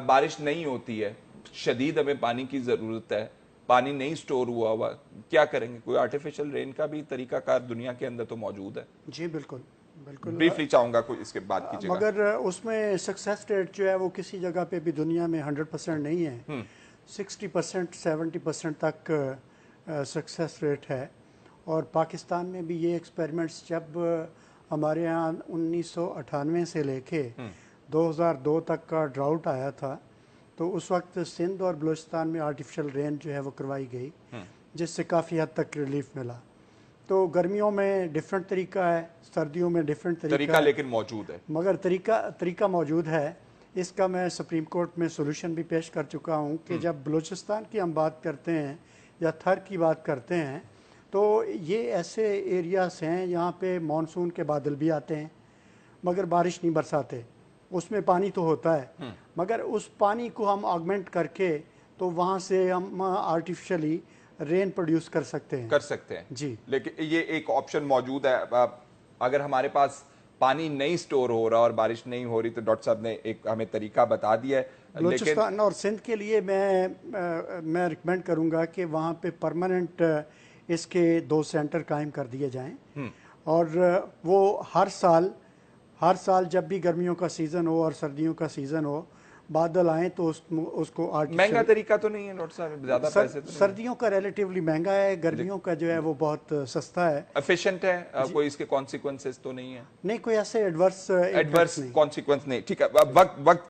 بارش نہیں ہوتی ہے, شدید ہمیں پانی کی ضرورت ہے, پانی نہیں سٹور ہوا, کیا کریں گے؟ کوئی آرٹیفیشل رین کا بھی طریقہ کار دنیا کے اندر تو موجود ہے. جی بالکل بالکل. بریفلی چاہوں گا کوئی اس کے بعد کیجیے گا. مگر اس میں سکسیس ریٹ جو ہے وہ کسی جگہ پہ بھی دنیا میں 100% نہیں ہے. 60% 70% تک سکسیس ریٹ ہے. اور پاکستان میں بھی یہ ایکسپیریمنٹس جب ہمارے ہاں 1998 سے لے کے 2002 تک کا ڈراؤٹ آیا تھا, تو اس وقت سندھ اور بلوچستان میں آرٹیفیشل رین جو ہے وہ کروائی گئی, جس سے کافی حد تک ریلیف ملا. تو گرمیوں میں ڈیفرنٹ طریقہ ہے, سردیوں میں ڈیفرنٹ طریقہ ہے, لیکن موجود ہے. مگر طریقہ موجود ہے. اس کا میں سپریم کورٹ میں سولوشن بھی پیش کر چکا ہوں کہ جب بلوچستان کی ہم بات کرتے ہیں یا تھر کی بات کرتے ہیں, تو یہ ایسے ایریاز ہیں یہاں پہ مانسون کے بادل بھی آتے ہیں مگر بارش نہیں برساتے. اس میں پانی تو ہوتا ہے, مگر اس پانی کو ہم آگمنٹ کر کے تو وہاں سے ہم آرٹیفیشلی رین پروڈیوس کر سکتے ہیں. جی, لیکن یہ ایک آپشن موجود ہے. اگر ہمارے پاس پانی نہیں سٹور ہو رہا اور بارش نہیں ہو رہی, تو ڈاکٹر صاحب نے ایک ہمیں طریقہ بتا دیا ہے. بلوچستان اور سندھ کے لیے میں ریکمینڈ کروں گا کہ وہاں پہ پرماننٹ اس کے 2 سینٹر قائم کر دیے جائیں, اور وہ ہر سال جب بھی گرمیوں کا سیزن ہو اور سردیوں کا سیزن ہو, بادل آئیں تو اس کو مہنگا طریقہ تو نہیں ہے ڈاکٹر صاحب؟ زیادہ پیسے تو سردیوں کا ریلیٹیولی مہنگا ہے, گرمیوں کا جو ہے وہ بہت سستا ہے. ایفیشنٹ ہے, کوئی اس کے کانسیکوینسز تو نہیں ہے؟ نہیں, کوئی ایسے ایڈورس کانسیکوینس نہیں. ٹھیک ہے, وقت